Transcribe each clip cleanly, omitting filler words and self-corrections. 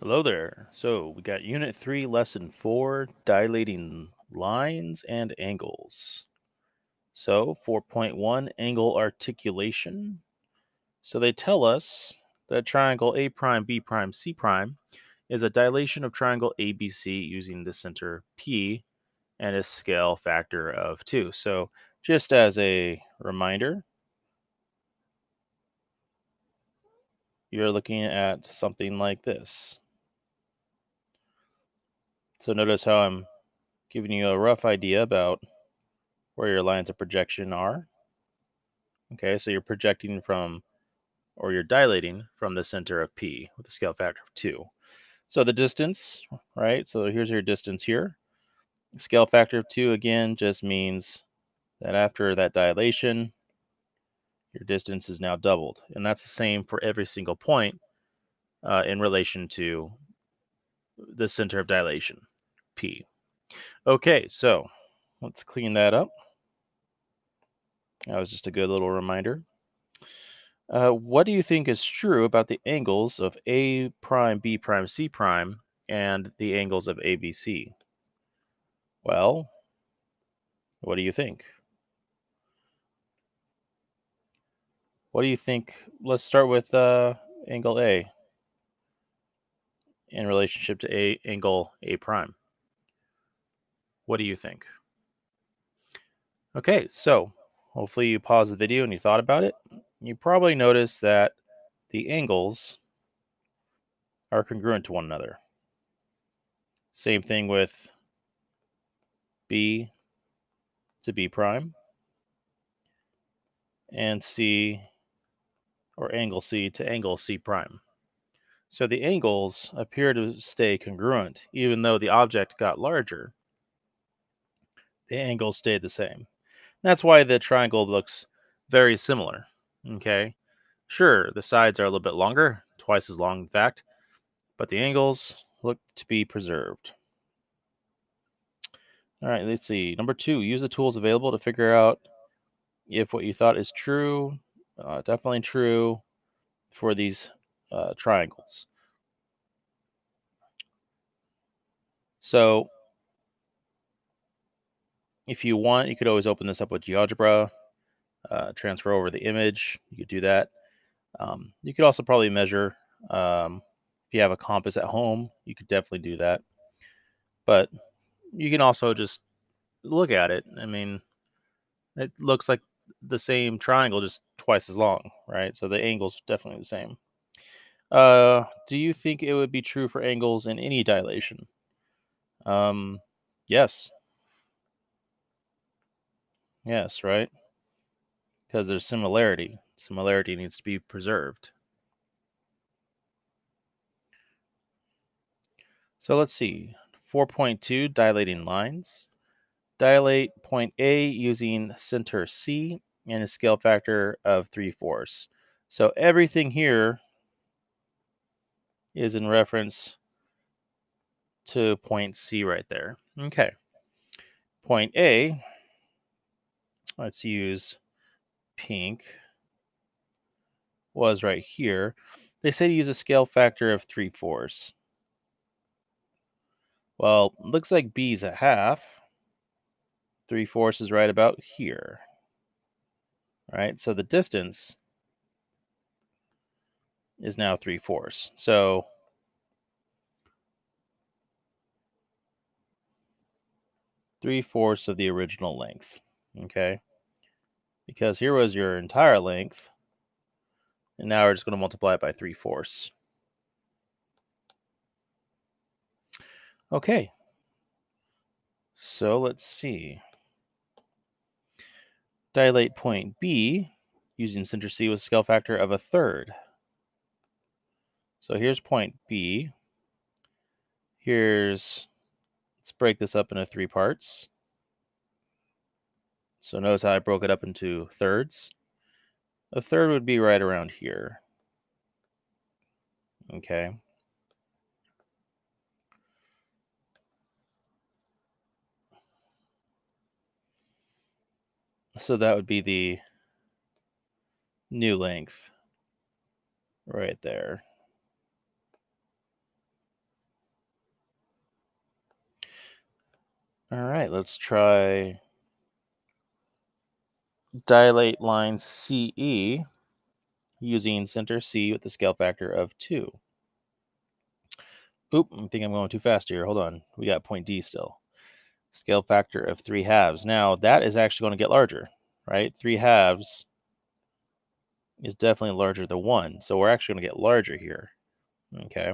Hello there. So we got Unit 3, Lesson 4, Dilating Lines and Angles. So 4.1, Angle Articulation. So they tell us that triangle A prime, B prime, C prime is a dilation of triangle ABC using the center P and a scale factor of 2. So just as a reminder, you're looking at something like this. So notice how I'm giving you a rough idea about where your lines of projection are. Okay, so you're projecting from, or you're dilating from the center of P with a scale factor of 2. So the distance, right? So here's your distance here. Scale factor of 2 again just means that after that dilation, your distance is now doubled. And that's the same for every single point in relation to the center of dilation, P. Okay, so let's clean that up. That was just a good little reminder. What do you think is true about the angles of A prime, B prime, C prime, and the angles of ABC? Well, what do you think? What do you think? Let's start with angle A in relationship to angle A prime. What do you think? Okay, so hopefully you paused the video and you thought about it. You probably noticed that the angles are congruent to one another. Same thing with B to B prime and C, or angle C to angle C prime. So the angles appear to stay congruent. Even though the object got larger, the angles stayed the same. That's why the triangle looks very similar. Okay, sure, the sides are a little bit longer, twice as long in fact, but the angles look to be preserved. All right, let's see. Number 2, use the tools available to figure out if what you thought is true, definitely true for these triangles. So if you want, you could always open this up with GeoGebra, transfer over the image. You could do that. You could also probably measure. If you have a compass at home, you could definitely do that. But you can also just look at it. I mean, it looks like the same triangle, just twice as long, right? So the angle's definitely the same. Do you think it would be true for angles in any dilation? Yes. Yes, right? Because there's similarity. Similarity needs to be preserved. So let's see. 4.2, dilating lines. Dilate point A using center C and a scale factor of 3/4. So everything here is in reference to point C right there. Okay. Point A, let's use pink, was right here. They say to use a scale factor of 3/4. Well, looks like B's a half. 3/4 is right about here. Right? So the distance is now 3/4. So 3/4 of the original length. Okay? Because here was your entire length, and now we're just going to multiply it by 3/4. Okay. So let's see. Dilate point B using center C with a scale factor of 1/3. So here's point B. Let's break this up into 3 parts. So notice how I broke it up into thirds. A third would be right around here. Okay. So that would be the new length right there. All right, let's try dilate line CE using center C with a scale factor of 2. Oop, I think I'm going too fast here. Hold on. We got point D still. Scale factor of 3/2. Now, that is actually going to get larger, right? 3/2 is definitely larger than 1. So we're actually going to get larger here. Okay.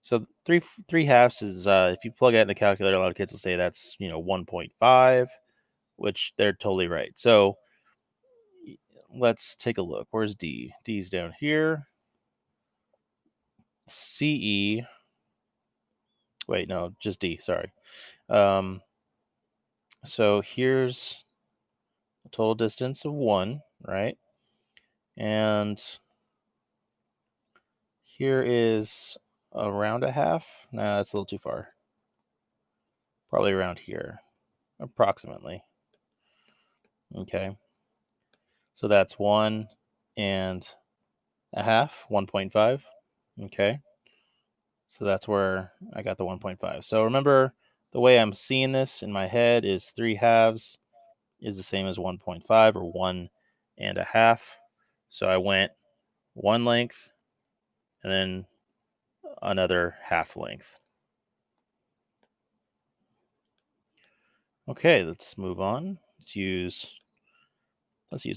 So 3/2 is, if you plug that in the calculator, a lot of kids will say that's, 1.5, which they're totally right. So let's take a look. Where's D? D's down here. CE. Wait, no, just D. Sorry. So here's a total distance of 1, right? And here is around a half. Nah, that's a little too far. Probably around here, approximately. Okay. So that's 1 and a half, 1.5. Okay. So that's where I got the 1.5. So remember, the way I'm seeing this in my head is 3/2 is the same as 1.5 or 1 and a half. So I went one length and then another half length. Okay, let's move on. Let's use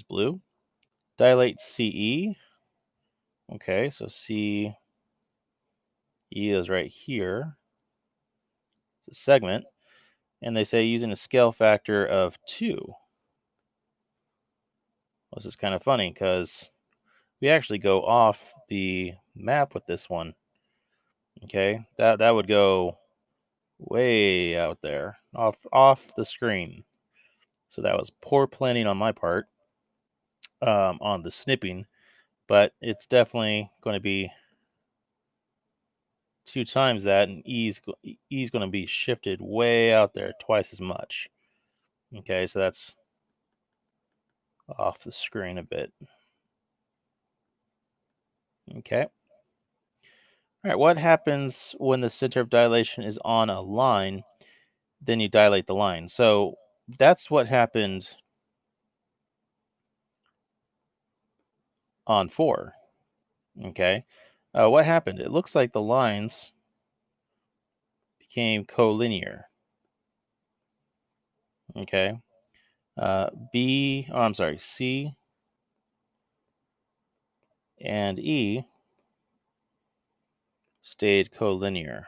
blue. Dilate CE. Okay, so CE is right here. It's a segment. And they say using a scale factor of 2. Well, this is kind of funny because we actually go off the map with this one. Okay, that would go way out there, off the screen. So that was poor planning on my part on the snipping, but it's definitely going to be 2 times that, and E's going to be shifted way out there, twice as much. Okay, so that's off the screen a bit. Okay. All right, what happens when the center of dilation is on a line? Then you dilate the line. So that's what happened on 4. Okay. What happened? It looks like the lines became collinear. Okay. C and E stayed collinear.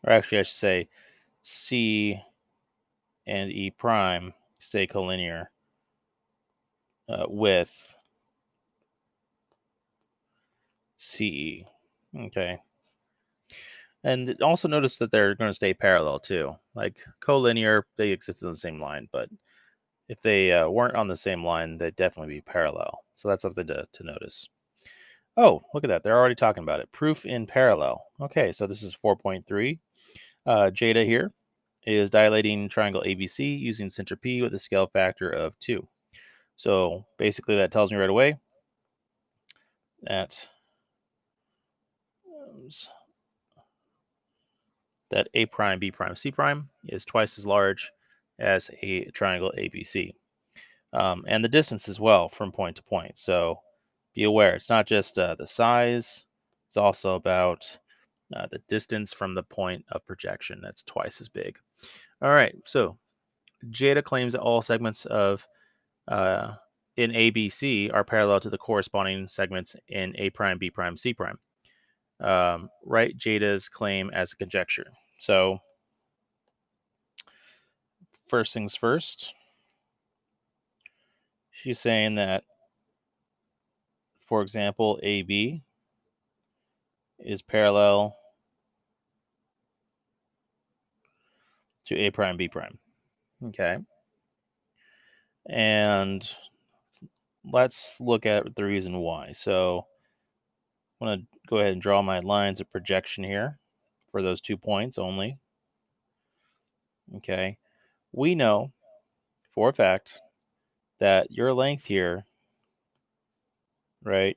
Or actually, I should say C and E prime stay collinear with CE. Okay. And also notice that they're going to stay parallel too. Like collinear, they exist in the same line, but if they weren't on the same line, they'd definitely be parallel. So that's something to notice. Oh, look at that. They're already talking about it. Proof in parallel. Okay, so this is 4.3. Jada here is dilating triangle ABC using center P with a scale factor of 2. So basically that tells me right away that A prime, B prime, C prime is twice as large as a triangle ABC. And the distance as well from point to point. So be aware, it's not just the size, it's also about the distance from the point of projection. That's twice as big. All right, so Jada claims that all segments of in ABC are parallel to the corresponding segments in A prime, B prime, C prime. Write Jada's claim as a conjecture. So first things first, she's saying that, for example, AB is parallel to A prime, B prime. Okay. And let's look at the reason why. So I'm going to go ahead and draw my lines of projection here for those 2 points only. Okay. We know for a fact that your length here, right,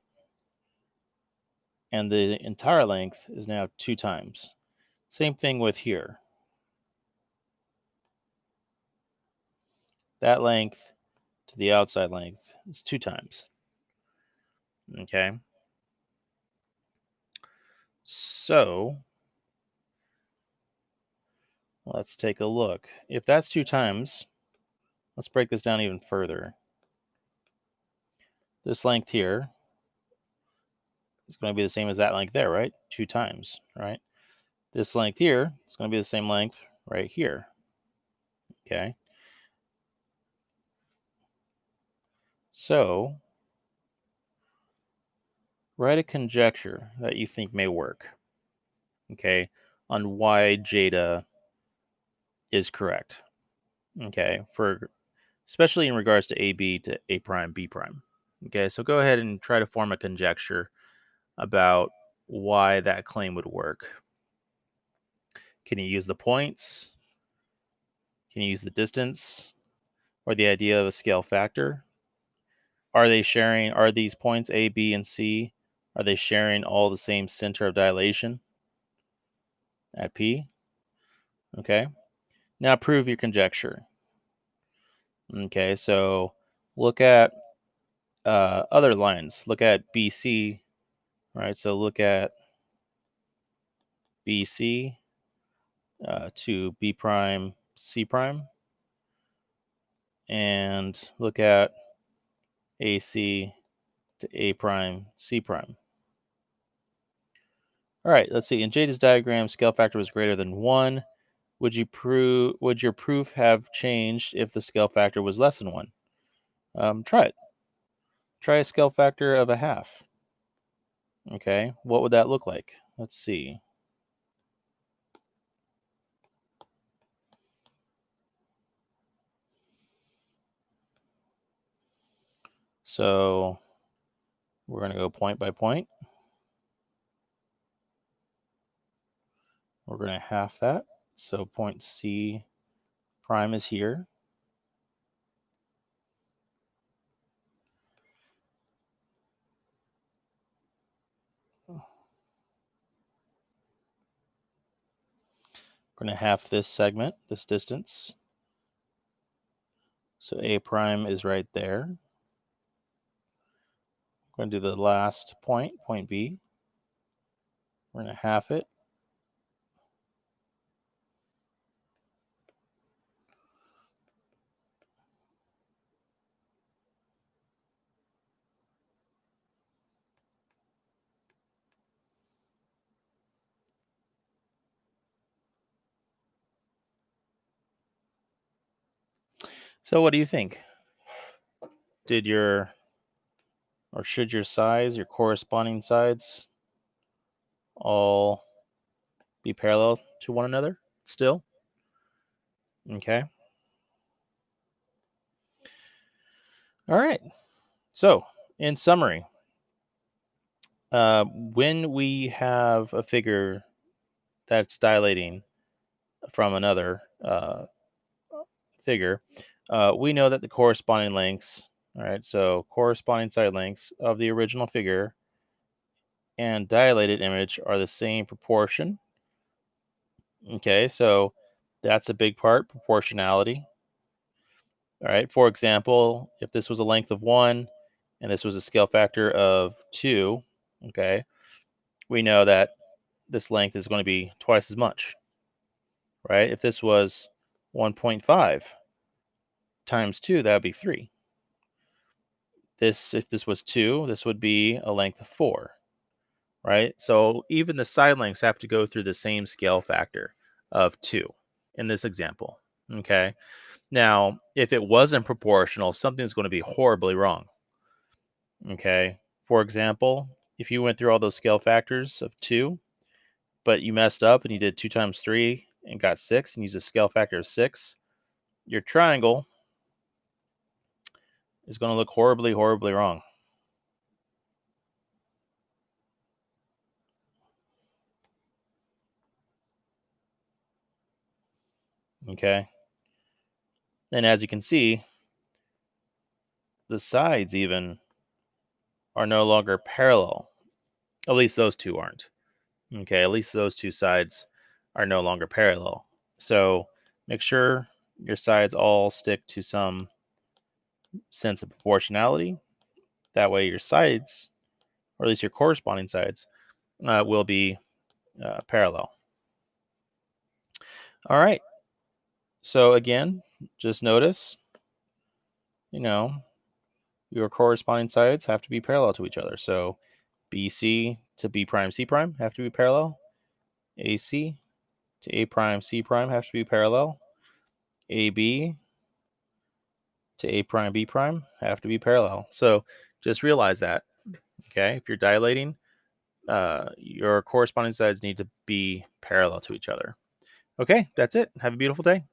and the entire length is now 2 times. Same thing with here. That length to the outside length is 2 times. Okay. So let's take a look. If that's 2 times, let's break this down even further. This length here is going to be the same as that length there, right? 2 times, right? This length here is going to be the same length right here. Okay. So write a conjecture that you think may work, okay, on why Jada is correct, okay, for especially in regards to AB to A prime, B prime. Okay, so go ahead and try to form a conjecture about why that claim would work. Can you use the points? Can you use the distance? Or the idea of a scale factor? Are these points A, B, and C, are they sharing all the same center of dilation at P? Okay. Now prove your conjecture. Okay, so look at other lines. Look at BC, right? So look at BC to B prime, C prime, and look at AC to A prime, C prime. All right, let's see. In Jada's diagram, scale factor was greater than 1. Would your proof have changed if the scale factor was less than 1? Try it. Try a scale factor of a half. Okay, what would that look like? Let's see. So we're going to go point by point. We're going to half that. So point C prime is here. We're going to half this segment, this distance. So A prime is right there. We're going to do the last point, point B. We're going to half it. So what do you think? Should your sides, your corresponding sides, all be parallel to one another still? Okay. All right. So, in summary, when we have a figure that's dilating from another figure, we know that the corresponding lengths, all right, so corresponding side lengths of the original figure and dilated image are the same proportion. Okay, so that's a big part, proportionality. All right, for example, if this was a length of 1 and this was a scale factor of 2, okay, we know that this length is going to be twice as much, right? If this was 1.5 times 2, that would be 3. If this was 2, this would be a length of 4, right? So even the side lengths have to go through the same scale factor of 2 in this example, okay? Now, if it wasn't proportional, something's going to be horribly wrong, okay? For example, if you went through all those scale factors of 2, but you messed up and you did 2 times 3 and got 6 and used a scale factor of 6, your triangle is going to look horribly, horribly wrong. Okay? And as you can see, the sides even are no longer parallel At least those two aren't. Okay, at least those two sides are no longer parallel. So make sure your sides all stick to some sense of proportionality. That way your sides, or at least your corresponding sides, will be parallel. All right. So again, just notice, your corresponding sides have to be parallel to each other. So BC to B prime C prime have to be parallel. AC to A prime C prime have to be parallel. AB to A prime B prime have to be parallel. So just realize that, okay? If you're dilating, your corresponding sides need to be parallel to each other. Okay, that's it. Have a beautiful day.